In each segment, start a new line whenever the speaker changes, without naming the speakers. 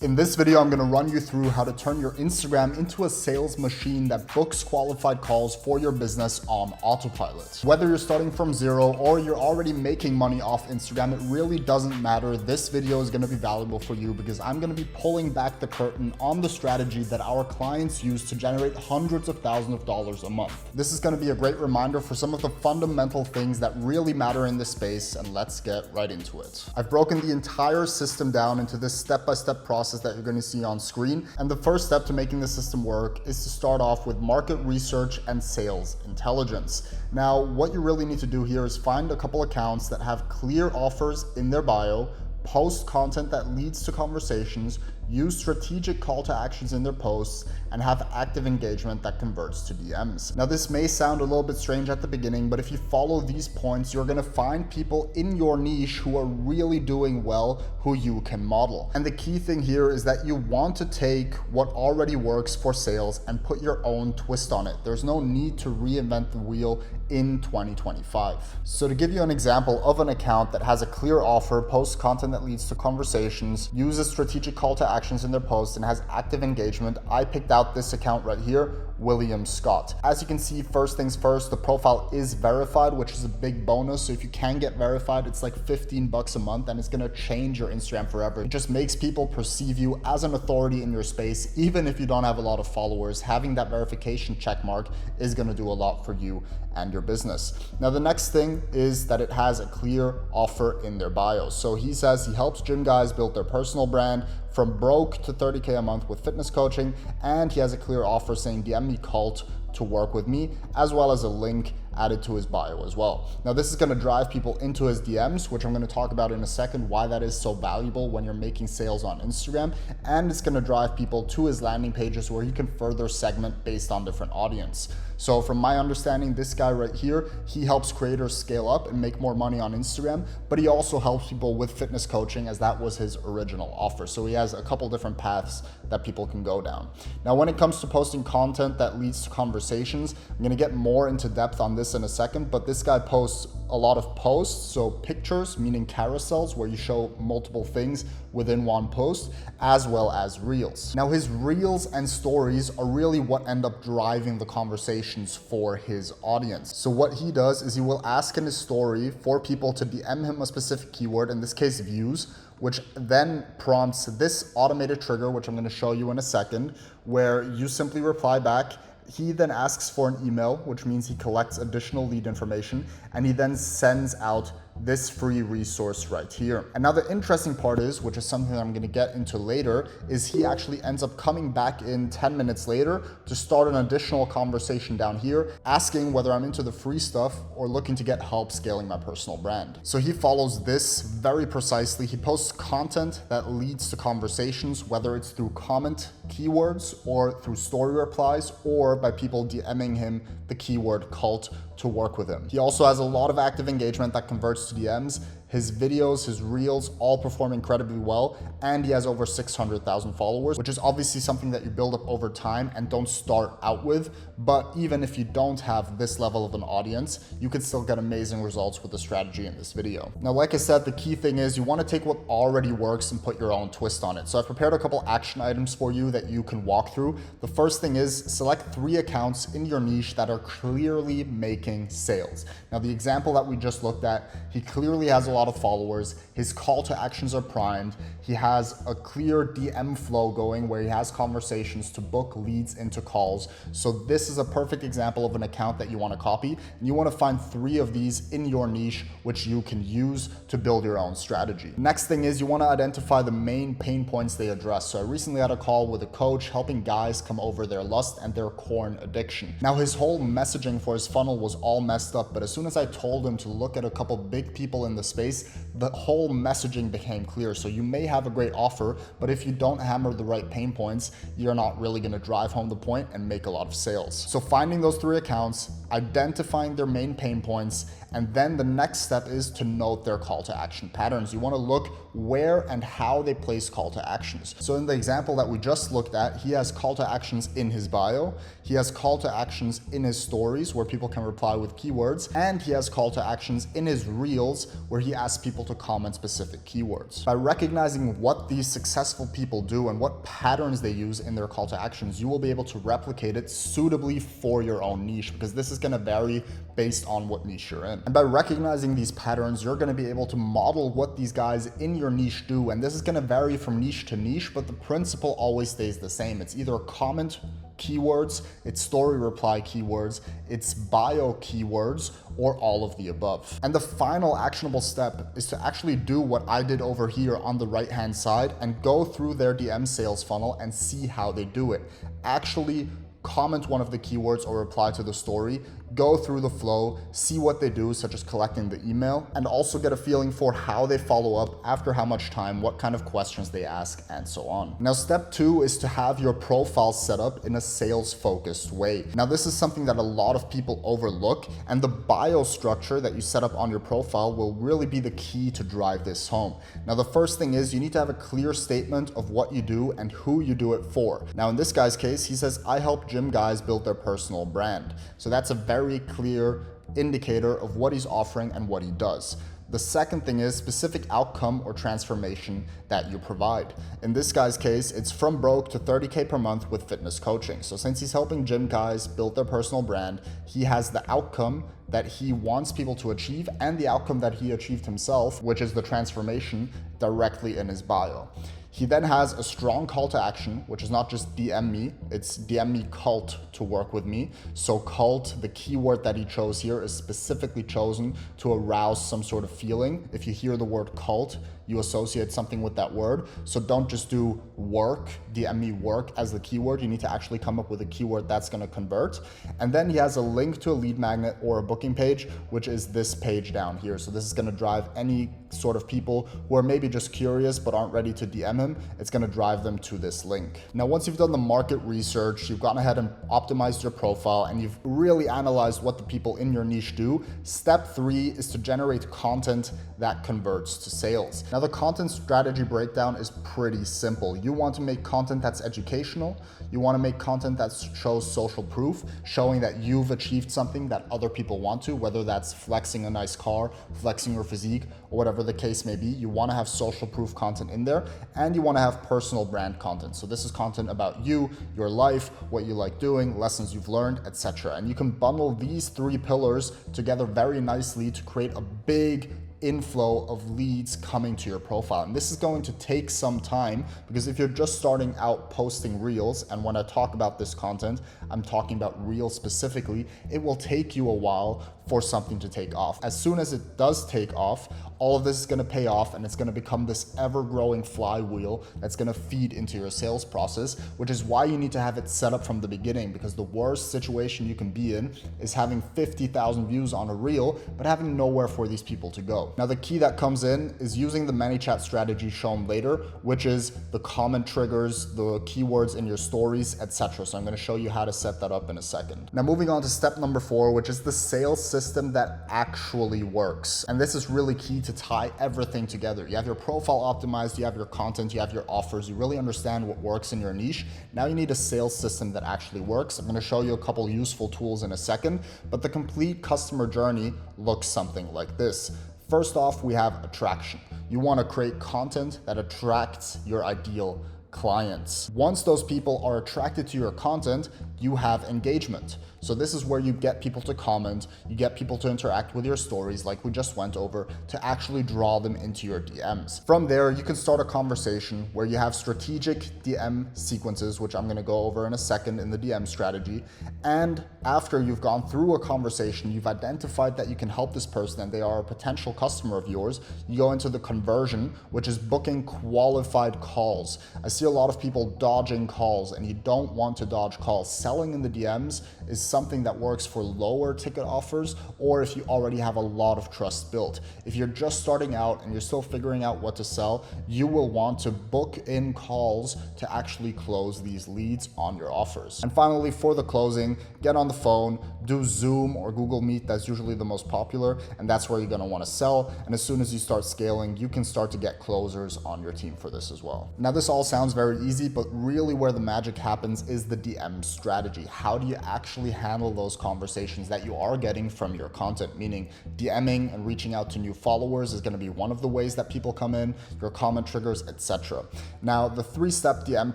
In this video, I'm going to run you through how to turn your Instagram into a sales machine that books qualified calls for your business on autopilot. Whether you're starting from zero or you're already making money off Instagram, it really doesn't matter. This video is going to be valuable for you because I'm going to be pulling back the curtain on the strategy that our clients use to generate hundreds of thousands of dollars a month. This is going to be a great reminder for some of the fundamental things that really matter in this space, and let's get right into it. I've broken the entire system down into this step-by-step process that you're going to see on screen. And the first step to making the system work is to start off with market research and sales intelligence. Now, what you really need to do here is find a couple accounts that have clear offers in their bio, post content that leads to conversations, use strategic call to actions in their posts, and have active engagement that converts to DMs. Now, this may sound a little bit strange at the beginning, but if you follow these points, you're gonna find people in your niche who are really doing well, who you can model. And the key thing here is that you want to take what already works for sales and put your own twist on it. There's no need to reinvent the wheel in 2025. So to give you an example of an account that has a clear offer, posts content that leads to conversations, uses strategic call to actions in their posts, and has active engagement, I picked out this account right here, William Scott. As you can see, first things first, the profile is verified, which is a big bonus. So if you can get verified, it's like 15 bucks a month, and it's gonna change your Instagram forever. It just makes people perceive you as an authority in your space. Even if you don't have a lot of followers, having that verification check mark is gonna do a lot for you and your business. Now, the next thing is that it has a clear offer in their bio. So he says he helps gym guys build their personal brand from broke to 30K a month with fitness coaching, and he has a clear offer saying DM me cult to work with me, as well as a link added to his bio as well. Now, this is going to drive people into his DMs, which I'm going to talk about in a second, why that is so valuable when you're making sales on Instagram. And it's going to drive people to his landing pages where he can further segment based on different audience. So from my understanding, this guy right here, he helps creators scale up and make more money on Instagram, but he also helps people with fitness coaching, as that was his original offer. So he has a couple different paths that people can go down. Now, when it comes to posting content that leads to conversations, I'm going to get more into depth on this in a second, but this guy posts a lot of posts, so pictures, meaning carousels, where you show multiple things within one post, as well as reels. Now, his reels and stories are really what end up driving the conversations for his audience. So what he does is he will ask in his story for people to DM him a specific keyword, in this case views, which then prompts this automated trigger, which I'm going to show you in a second, where you simply reply back. He then asks for an email, which means he collects additional lead information, and he then sends out this free resource right here. And now the interesting part is, which is something that I'm going to get into later, is he actually ends up coming back in 10 minutes later to start an additional conversation down here, asking whether I'm into the free stuff or looking to get help scaling my personal brand. So he follows this very precisely. He posts content that leads to conversations, whether it's through comment keywords or through story replies, or by people DMing him the keyword cult to work with him. He also has a lot of active engagement that converts to DMs. His videos, his reels, all perform incredibly well, and he has over 600,000 followers, which is obviously something that you build up over time and don't start out with. But even if you don't have this level of an audience, you can still get amazing results with the strategy in this video. Now, like I said, the key thing is you want to take what already works and put your own twist on it. So I've prepared a couple action items for you that you can walk through. The first thing is select 3 accounts in your niche that are clearly making sales. Now, the example that we just looked at, he clearly has a lot of followers, his call to actions are primed, he has a clear DM flow going where he has conversations to book leads into calls. So this is a perfect example of an account that you want to copy, and you want to find 3 of these in your niche which you can use to build your own strategy. Next thing is you want to identify the main pain points they address. So I recently had a call with a coach helping guys come over their lust and their corn addiction. Now, his whole messaging for his funnel was all messed up, but as soon as I told him to look at a couple big people in the space, the whole messaging became clear. So you may have a great offer, but if you don't hammer the right pain points, you're not really going to drive home the point and make a lot of sales. So finding those 3 accounts, identifying their main pain points, and then the next step is to note their call to action patterns. You want to look where and how they place call to actions. So in the example that we just looked at, he has call to actions in his bio, he has call to actions in his stories where people can reply with keywords, and he has call to actions in his reels where he asks people to comment specific keywords. By recognizing what these successful people do and what patterns they use in their call to actions, you will be able to replicate it suitably for your own niche, because this is going to vary based on what niche you're in. And by recognizing these patterns, you're going to be able to model what these guys in your niche do. And this is going to vary from niche to niche, but the principle always stays the same. It's either comment keywords, it's story reply keywords, it's bio keywords, or all of the above. And the final actionable step is to actually do what I did over here on the right hand side and go through their DM sales funnel and see how they do it. Actually comment one of the keywords or reply to the story, go through the flow, see what they do, such as collecting the email, and also get a feeling for how they follow up, after how much time, what kind of questions they ask, and so on. Now, step 2 is to have your profile set up in a sales-focused way. Now, this is something that a lot of people overlook, and the bio structure that you set up on your profile will really be the key to drive this home. Now, the first thing is you need to have a clear statement of what you do and who you do it for. Now, in this guy's case, he says, I help gym guys build their personal brand. So that's a very clear indicator of what he's offering and what he does. The second thing is specific outcome or transformation that you provide. In this guy's case, it's from broke to 30K per month with fitness coaching. So since he's helping gym guys build their personal brand, he has the outcome that he wants people to achieve and the outcome that he achieved himself, which is the transformation, directly in his bio. He then has a strong call to action, which is not just DM me, it's DM me cult to work with me. So cult, the keyword that he chose here, is specifically chosen to arouse some sort of feeling. If you hear the word cult, you associate something with that word. So don't just do work, DM me work as the keyword. You need to actually come up with a keyword that's gonna convert. And then he has a link to a lead magnet or a booking page, which is this page down here. So this is gonna drive any sort of people who are maybe just curious but aren't ready to DM him. It's gonna drive them to this link. Now, once you've done the market research, you've gone ahead and optimized your profile, and you've really analyzed what the people in your niche do, step 3 is to generate content that converts to sales. Now, the content strategy breakdown is pretty simple. You want to make content that's educational. You want to make content that shows social proof, showing that you've achieved something that other people want to, whether that's flexing a nice car, flexing your physique, or whatever the case may be. You want to have social proof content in there, and you want to have personal brand content. So this is content about you, your life, what you like doing, lessons you've learned, etc. And you can bundle these 3 pillars together very nicely to create a big inflow of leads coming to your profile. And this is going to take some time, because if you're just starting out posting reels, and when I talk about this content, I'm talking about reels specifically, it will take you a while for something to take off. As soon as it does take off, all of this is going to pay off, and it's going to become this ever-growing flywheel that's going to feed into your sales process, which is why you need to have it set up from the beginning, because the worst situation you can be in is having 50,000 views on a reel, but having nowhere for these people to go. Now, the key that comes in is using the ManyChat strategy shown later, which is the comment triggers, the keywords in your stories, etc. So I'm going to show you how to set that up in a second. Now, moving on to step number 4, which is the sales system that actually works. And this is really key to tie everything together. You have your profile optimized, you have your content, you have your offers, you really understand what works in your niche. Now you need a sales system that actually works. I'm going to show you a couple useful tools in a second, but the complete customer journey looks something like this. First off, we have attraction. You want to create content that attracts your ideal clients. Once those people are attracted to your content, you have engagement. So this is where you get people to comment, you get people to interact with your stories like we just went over, to actually draw them into your DMs. From there, you can start a conversation where you have strategic DM sequences, which I'm going to go over in a second in the DM strategy. And after you've gone through a conversation, you've identified that you can help this person and they are a potential customer of yours, you go into the conversion, which is booking qualified calls. I see a lot of people dodging calls, and you don't want to dodge calls. Selling in the DMs is something that works for lower ticket offers, or if you already have a lot of trust built. If you're just starting out and you're still figuring out what to sell, you will want to book in calls to actually close these leads on your offers. And finally, for the closing, get on the phone, do Zoom or Google Meet. That's usually the most popular, and that's where you're going to want to sell. And as soon as you start scaling, you can start to get closers on your team for this as well. Now, this all sounds very easy, but really where the magic happens is the DM strategy. How do you actually handle those conversations that you are getting from your content, meaning DMing and reaching out to new followers is going to be one of the ways that people come in, your comment triggers, etc. Now, the 3-step DM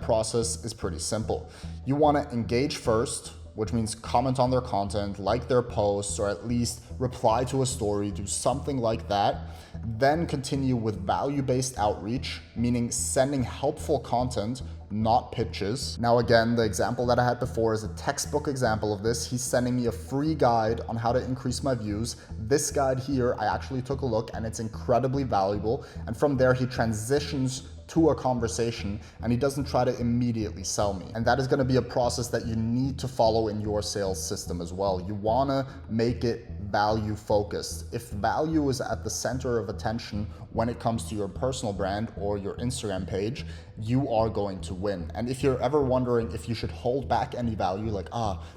process is pretty simple. You want to engage first, which means comment on their content, like their posts, or at least reply to a story, do something like that. Then continue with value-based outreach, meaning sending helpful content, not pitches. Now again, the example that I had before is a textbook example of this. He's sending me a free guide on how to increase my views. This guide here, I actually took a look and it's incredibly valuable. And from there, he transitions to a conversation and he doesn't try to immediately sell me. And that is going to be a process that you need to follow in your sales system as well. You want to make it value focused. If value is at the center of attention when it comes to your personal brand or your Instagram page, you are going to win. And if you're ever wondering if you should hold back any value, like,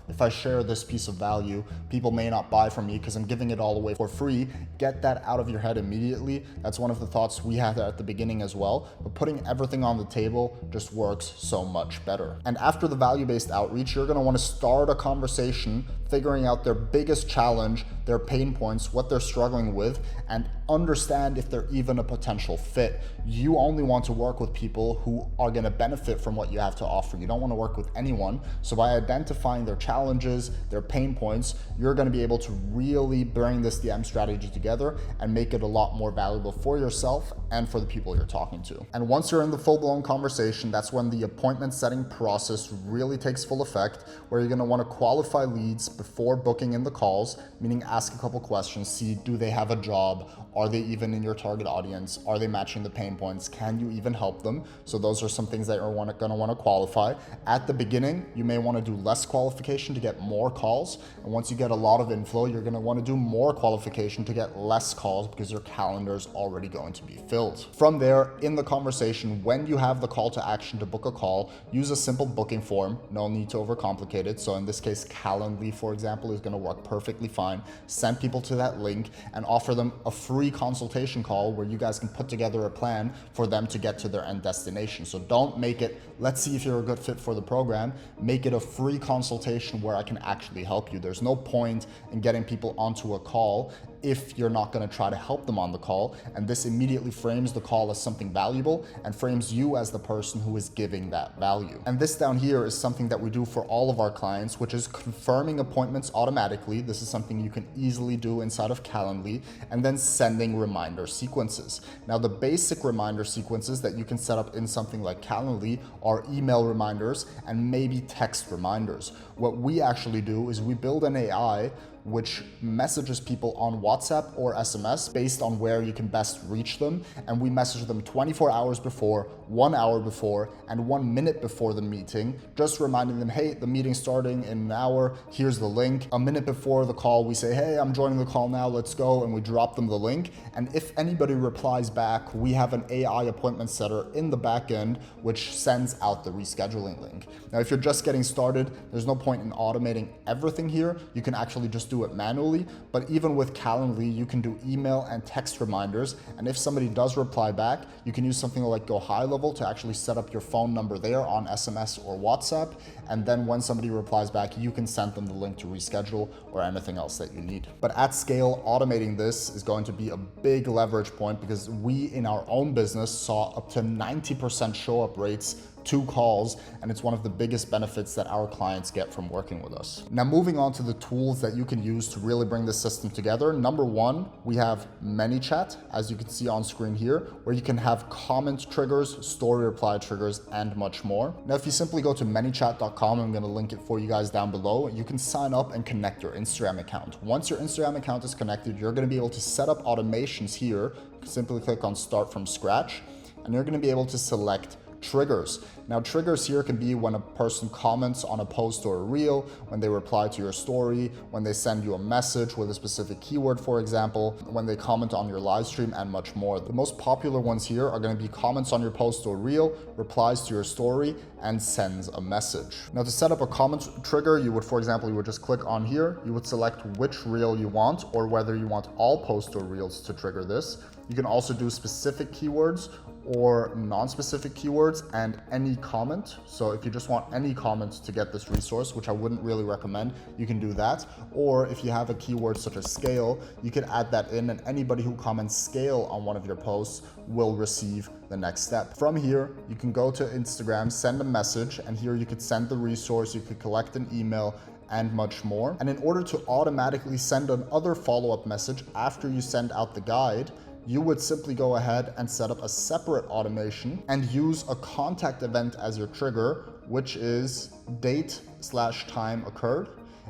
if I share this piece of value, people may not buy from me because I'm giving it all away for free, get that out of your head immediately. That's one of the thoughts we had at the beginning as well. But putting everything on the table just works so much better. And after the value-based outreach, you're going to want to start a conversation figuring out their biggest challenge, their pain points, what they're struggling with, and understand if they're even a potential fit. You only want to work with people who are going to benefit from what you have to offer. You don't want to work with anyone. So by identifying their challenges, their pain points, you're going to be able to really bring this DM strategy together and make it a lot more valuable for yourself and for the people you're talking to. And once you're in the full-blown conversation, that's when the appointment setting process really takes full effect, where you're going to want to qualify leads before booking in the calls, meaning ask a couple questions, see, do they have a job? Are they even in your target audience? Are they matching the pain points? Can you even help them? So those are some things that you're going to want to qualify. At the beginning, you may want to do less qualification to get more calls. And once you get a lot of inflow, you're going to want to do more qualification to get less calls because your calendar is already going to be filled. From there, in the conversation, when you have the call to action to book a call, use a simple booking form. No need to overcomplicate it. So in this case, Calendly, for example, is going to work perfectly fine. Send people to that link and offer them a free consultation call where you guys can put together a plan for them to get to their end destination. So don't make it, let's see if you're a good fit for the program. Make it a free consultation where I can actually help you. There's no point in getting people onto a call if you're not going to try to help them on the call. And this immediately frames the call as something valuable and frames you as the person who is giving that value. And this down here is something that we do for all of our clients, which is confirming appointments automatically. This is something you can easily do inside of Calendly, and then sending reminder sequences. Now, the basic reminder sequences that you can set up in something like Calendly are email reminders and maybe text reminders. What we actually do is we build an AI which messages people on WhatsApp or SMS based on where you can best reach them. And we message them 24 hours before, 1 hour before, and 1 minute before the meeting, just reminding them, hey, the meeting's starting in an hour, here's the link. A minute before the call, we say, hey, I'm joining the call now, let's go, and we drop them the link. And if anybody replies back, we have an AI appointment setter in the back end, which sends out the rescheduling link. Now, if you're just getting started, there's no point in automating everything here. You can actually just do it manually, but even with Calendly, you can do email and text reminders. And if somebody does reply back, you can use something like Go High Level to actually set up your phone number there on SMS or WhatsApp. And then when somebody replies back, you can send them the link to reschedule or anything else that you need. But at scale, automating this is going to be a big leverage point because we in our own business saw up to 90% show up rates to calls, and it's one of the biggest benefits that our clients get from working with us. Now, moving on to the tools that you can use to really bring this system together. Number one, we have ManyChat, as you can see on screen here, where you can have comment triggers, story reply triggers, and much more. Now, if you simply go to ManyChat.com, I'm gonna link it for you guys down below, you can sign up and connect your Instagram account. Once your Instagram account is connected, you're gonna be able to set up automations here. Simply click on Start from Scratch, and you're gonna be able to select triggers. Now, triggers here can be when a person comments on a post or a reel, when they reply to your story, when they send you a message with a specific keyword, for example, when they comment on your live stream, and much more. The most popular ones here are going to be comments on your post or reel, replies to your story, and sends a message. Now, to set up a comment trigger, you would, for example, you would just click on here, you would select which reel you want or whether you want all posts or reels to trigger this. You can also do specific keywords or non-specific keywords and any comment. So if you just want any comments to get this resource, which I wouldn't really recommend, you can do that. Or if you have a keyword such as scale, you could add that in, and anybody who comments scale on one of your posts will receive the next step. From here, you can go to Instagram, send a message, and here you could send the resource, you could collect an email, and much more. And in order to automatically send another follow-up message after you send out the guide, you would simply go ahead and set up a separate automation and use a contact event as your trigger, which is date/time occurred.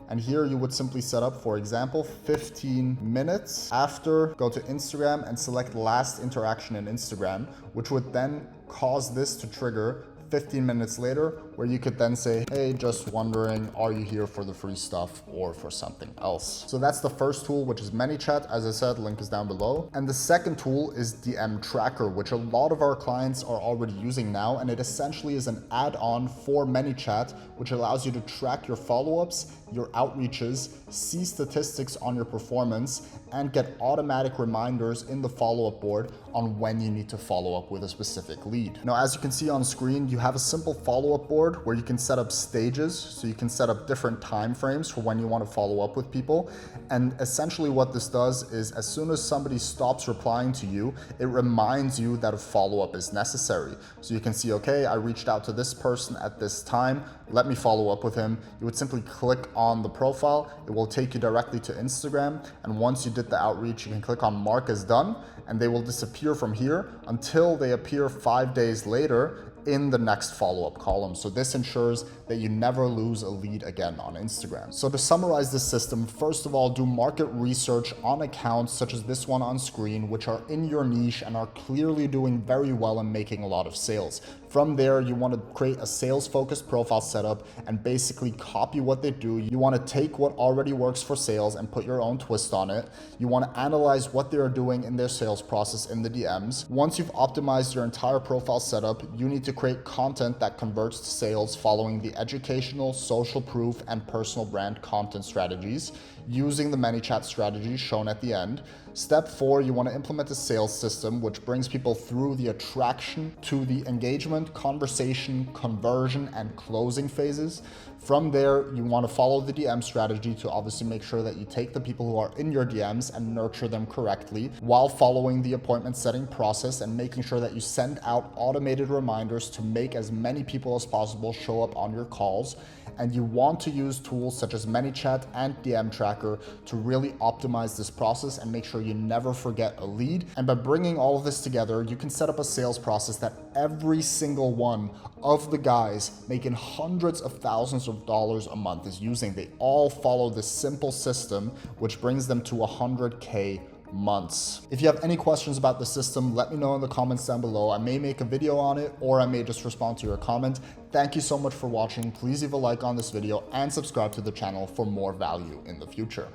And here you would simply set up, for example, 15 minutes after, go to Instagram and select last interaction in Instagram, which would then cause this to trigger 15 minutes later, where you could then say, hey, just wondering, are you here for the free stuff or for something else? So that's the first tool, which is ManyChat. As I said, link is down below. And the second tool is DM Tracker, which a lot of our clients are already using now. And it essentially is an add-on for ManyChat, which allows you to track your follow-ups, your outreaches, see statistics on your performance, and get automatic reminders in the follow-up board on when you need to follow up with a specific lead. Now, as you can see on screen, you have a simple follow-up board where you can set up stages. So you can set up different time frames for when you want to follow up with people. And essentially what this does is, as soon as somebody stops replying to you, it reminds you that a follow-up is necessary. So you can see, okay, I reached out to this person at this time, let me follow up with him. You would simply click on the profile. It will take you directly to Instagram. And once you did the outreach, you can click on mark as done, and they will disappear from here until they appear 5 days later in the next follow-up column. So this ensures that you never lose a lead again on Instagram. So to summarize this system, first of all, do market research on accounts such as this one on screen, which are in your niche and are clearly doing very well and making a lot of sales. From there, you want to create a sales-focused profile setup and basically copy what they do. You want to take what already works for sales and put your own twist on it. You want to analyze what they're doing in their sales process in the DMs. Once you've optimized your entire profile setup, you need to create content that converts to sales following the educational, social proof, and personal brand content strategies using the ManyChat strategy shown at the end. Step 4, you want to implement a sales system which brings people through the attraction to the engagement, conversation, conversion, and closing phases. From there, you want to follow the DM strategy to obviously make sure that you take the people who are in your DMs and nurture them correctly while following the appointment setting process and making sure that you send out automated reminders to make as many people as possible show up on your calls. And you want to use tools such as ManyChat and DM Tracker to really optimize this process and make sure you never forget a lead. And by bringing all of this together, you can set up a sales process that every single one of the guys making hundreds of thousands of dollars a month is using. They all follow this simple system, which brings them to 100K months. If you have any questions about the system, let me know in the comments down below. I may make a video on it, or I may just respond to your comment. Thank you so much for watching. Please leave a like on this video and subscribe to the channel for more value in the future.